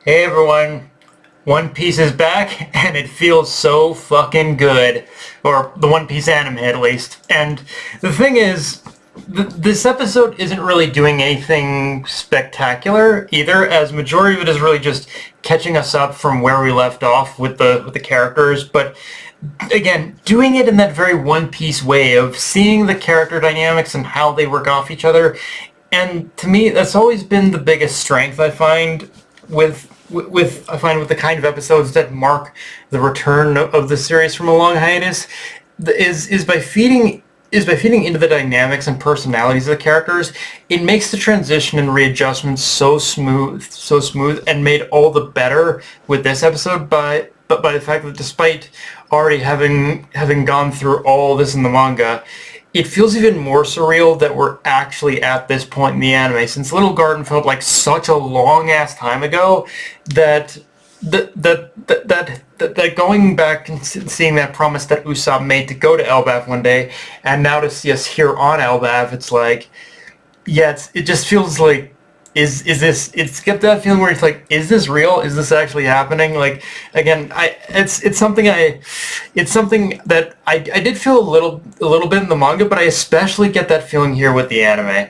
Hey everyone, One Piece is back and it feels so fucking good. Or the One Piece anime at least. And the thing is, this episode isn't really doing anything spectacular either, as majority of it is really just catching us up from where we left off with the characters, but again, doing it in that very One Piece way of seeing the character dynamics and how they work off each other. And to me, that's always been the biggest strength I find with the kind of episodes that mark the return of the series from a long hiatus, is by feeding into the dynamics and personalities of the characters. It makes the transition and readjustments so smooth, and made all the better with this episode by the fact that despite already having gone through all this in the manga, it feels even more surreal that we're actually at this point in the anime, since Little Garden felt like such a long ass time ago that that going back and seeing that promise that Usopp made to go to Elbaf one day, and now to see us here on Elbaf, it's like, yeah, it just feels like, is this, it's got that feeling where it's like, is this real? Is this actually happening? Like, again, it's something that I did feel a little bit in the manga, but I especially get that feeling here with the anime.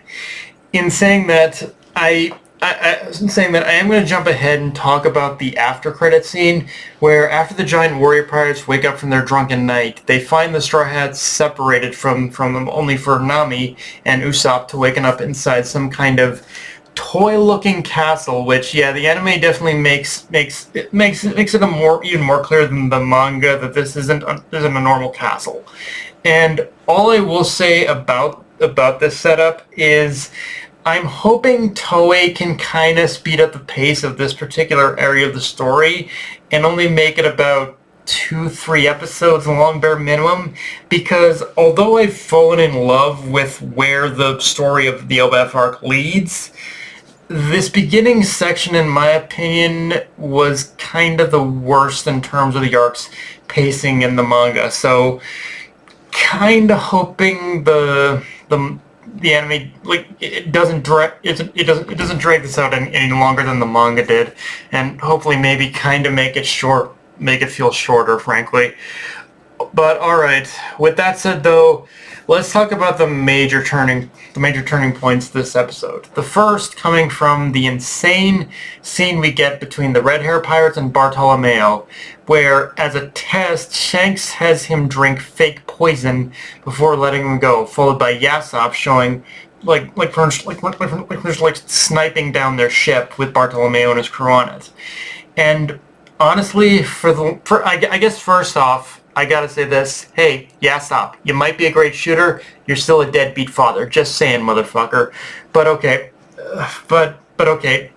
In saying that, I am going to jump ahead and talk about the after credit scene, where after the giant warrior pirates wake up from their drunken night, they find the Straw Hats separated from them, only for Nami and Usopp to waken up inside some kind of toy-looking castle. Which, yeah, the anime definitely makes it even more clear than the manga that this isn't a normal castle. And all I will say about this setup is, I'm hoping Toei can kind of speed up the pace of this particular area of the story and only make it about 2-3 episodes long, bare minimum, because although I've fallen in love with where the story of the Elbaf arc leads, this beginning section, in my opinion, was kind of the worst in terms of the arc's pacing in the manga. So, kind of hoping the anime, like, it doesn't drag this out any longer than the manga did, and hopefully maybe kind of make it feel shorter, frankly. But all right, with that said, though, let's talk about the major turning points this episode. The first coming from the insane scene we get between the red hair pirates and Bartolomeo, where, as a test, Shanks has him drink fake poison before letting him go, followed by Yasopp showing like sniping down their ship with Bartolomeo and his crew on it. And honestly, I guess first off, I gotta say this. Hey, Yasopp, you might be a great shooter. You're still a deadbeat father. Just saying, motherfucker. But okay. But okay.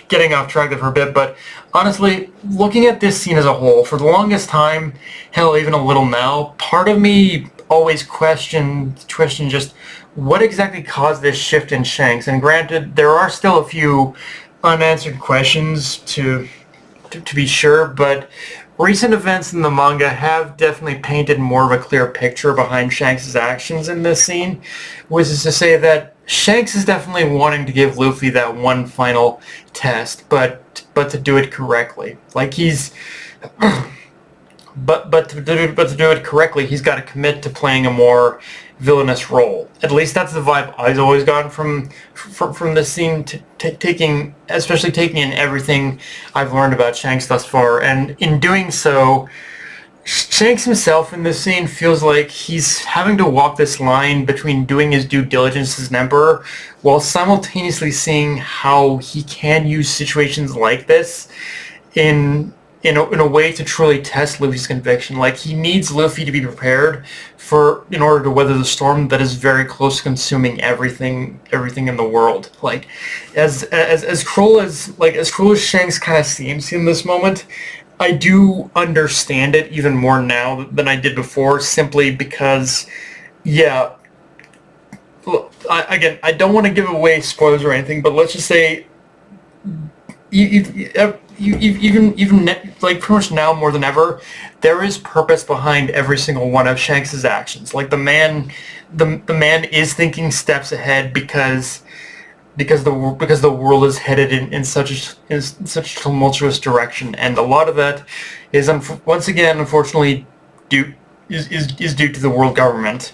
Getting off track there for a bit, but honestly, looking at this scene as a whole, for the longest time, hell, even a little now, part of me always questioned just what exactly caused this shift in Shanks. And granted, there are still a few unanswered questions to be sure, but recent events in the manga have definitely painted more of a clear picture behind Shanks' actions in this scene, which is to say that Shanks is definitely wanting to give Luffy that one final test, but to do it correctly. Like, he's but to do it correctly, he's got to commit to playing a more villainous role. At least that's the vibe I've always gotten from this scene, especially taking in everything I've learned about Shanks thus far. And in doing so, Shanks himself in this scene feels like he's having to walk this line between doing his due diligence as an emperor while simultaneously seeing how he can use situations like this in a way to truly test Luffy's conviction. Like, he needs Luffy to be prepared in order to weather the storm that is very close to consuming everything in the world. Like, as cruel as Shanks kind of seems in this moment, I do understand it even more now than I did before, simply because, yeah, I don't want to give away spoilers or anything, but let's just say, like, pretty much now more than ever, there is purpose behind every single one of Shanks' actions. Like, the man is thinking steps ahead, because because the world is headed in such a tumultuous direction, and a lot of that is once again, unfortunately, is due to the world government.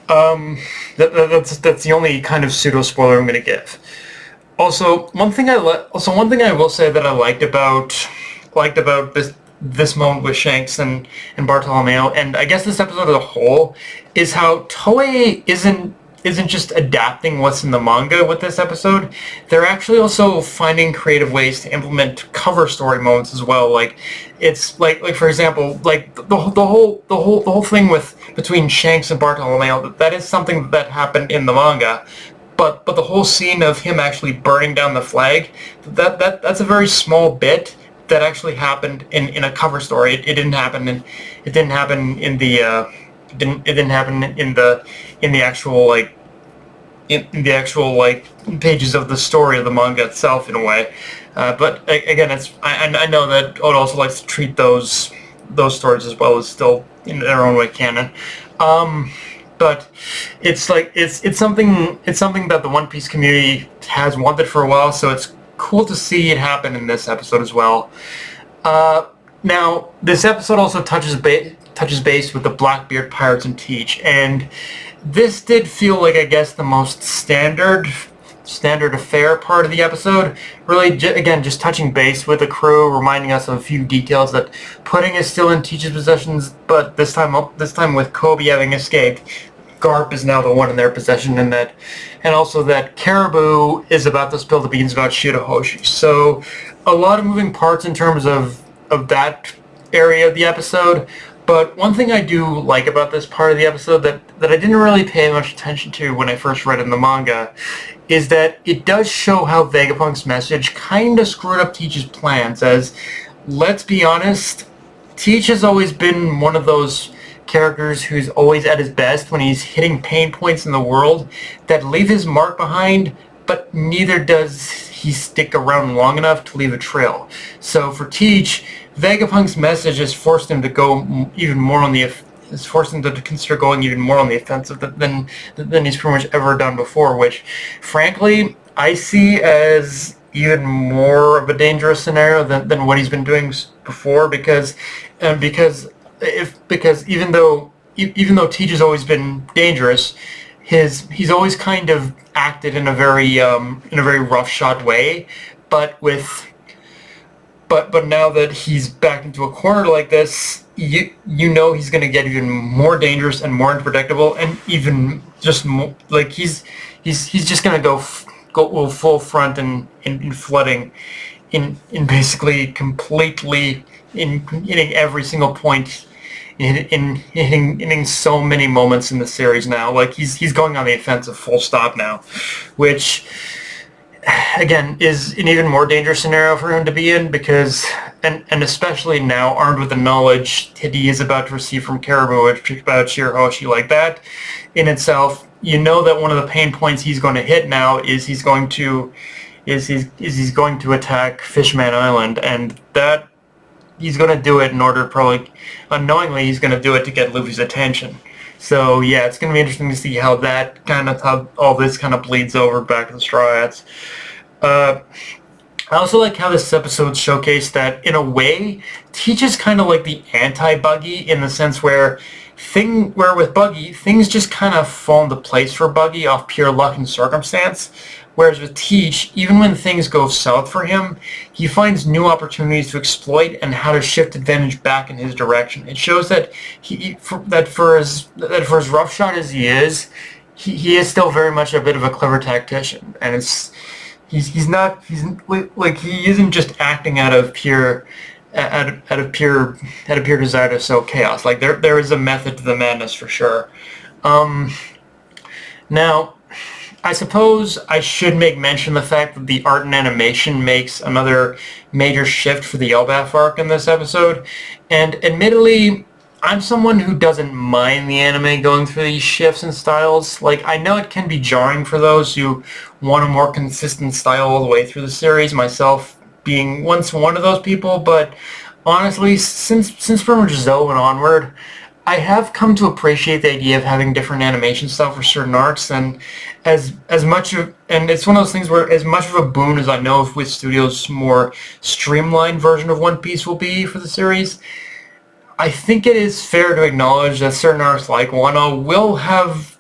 That's the only kind of pseudo spoiler I'm going to give. Also, one thing I will say that I liked about this moment with Shanks and Bartolomeo, and I guess this episode as a whole, is how Toei isn't just adapting what's in the manga with this episode. They're actually also finding creative ways to implement cover story moments as well. Like it's like for example, like the whole thing with between Shanks and Bartolomeo, that is something that happened in the manga. But the whole scene of him actually burning down the flag, that's a very small bit that actually happened in a cover story. It didn't happen in the it didn't happen in the actual in the actual pages of the story of the manga itself in a way. But again, I know that Oda also likes to treat those stories as well as still in their own way canon. But it's something that the One Piece community has wanted for a while, so it's cool to see it happen in this episode as well. Now, this episode also touches base with the Blackbeard pirates and Teach, and this did feel like, I guess, the most standard affair part of the episode. Really, again, just touching base with the crew, reminding us of a few details that Pudding is still in Teach's possessions, but this time with Kobe having escaped, Garp is now the one in their possession, and also that Caribou is about to spill the beans about Shirahoshi. So a lot of moving parts in terms of that area of the episode. But one thing I do like about this part of the episode that I didn't really pay much attention to when I first read in the manga is that it does show how Vegapunk's message kind of screwed up Teach's plans, as, let's be honest, Teach has always been one of those characters who's always at his best when he's hitting pain points in the world that leave his mark behind, but neither does he stick around long enough to leave a trail. So for Teach, Vegapunk's message has forced him to go even more on the has forced him to consider going even more on the offensive than he's pretty much ever done before, which frankly I see as even more of a dangerous scenario than what he's been doing before, because even though Teach has always been dangerous, he's always kind of acted in a very roughshod way, but now that he's backed into a corner like this, you know he's going to get even more dangerous and more unpredictable, and even just more, like he's just going to go full front in flooding, in basically completely in hitting every single point, in hitting so many moments in the series now. Like he's going on the offensive full stop now, which again is an even more dangerous scenario for him to be in, because and especially now armed with the knowledge that he is about to receive from Caribou about Shirahoshi, like that in itself, you know that one of the pain points he's going to hit now is he's going to attack Fishman Island, and that he's going to do it in order, probably unknowingly, he's going to do it to get Luffy's attention. So yeah, it's going to be interesting to see how all this kind of bleeds over back to the Straw Hats. I also like how this episode showcased that, in a way, Teach is kind of like the anti-Buggy, in the sense where with Buggy, things just kind of fall into place for Buggy off pure luck and circumstance. Whereas with Teach, even when things go south for him, he finds new opportunities to exploit and how to shift advantage back in his direction. It shows that for as roughshod as he is is still very much a bit of a clever tactician, and he isn't just acting out of pure desire to sow chaos. Like there is a method to the madness for sure. Now, I suppose I should make mention of the fact that the art and animation makes another major shift for the Elbaf arc in this episode, and admittedly, I'm someone who doesn't mind the anime going through these shifts in styles. Like, I know it can be jarring for those who want a more consistent style all the way through the series, myself being once one of those people, but honestly, since pretty much Zoe and onward, I have come to appreciate the idea of having different animation style for certain arcs, and as much of, and it's one of those things where as much of a boon as I know of with Studios' more streamlined version of One Piece will be for the series, I think it is fair to acknowledge that certain arcs like Wano will have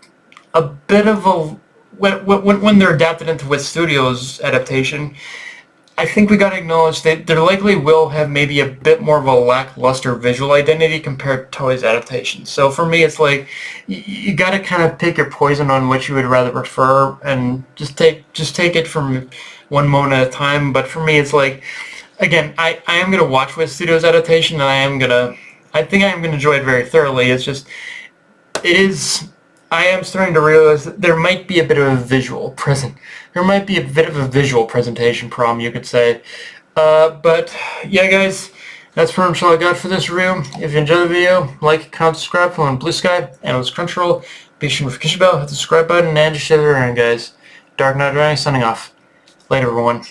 a bit of a, when they're adapted into with Studios adaptation, I think we got to acknowledge that there likely will have maybe a bit more of a lackluster visual identity compared to Toei's adaptation. So for me, it's like you got to kind of pick your poison on which you would rather prefer, and just take it from one moment at a time. But for me, it's like, again, I am gonna watch with Studios adaptation, and I think I am gonna enjoy it very thoroughly. It's just it is. I am starting to realize that there might be a bit of a visual presentation problem, you could say. But yeah, guys, that's pretty much all I got for this review. If you enjoyed the video, like, comment, subscribe, follow on Blue Sky, and on Crunchyroll. Be sure to notification bell, hit the subscribe button, and just share it around, guys. Dark Knight Running signing off. Later, everyone.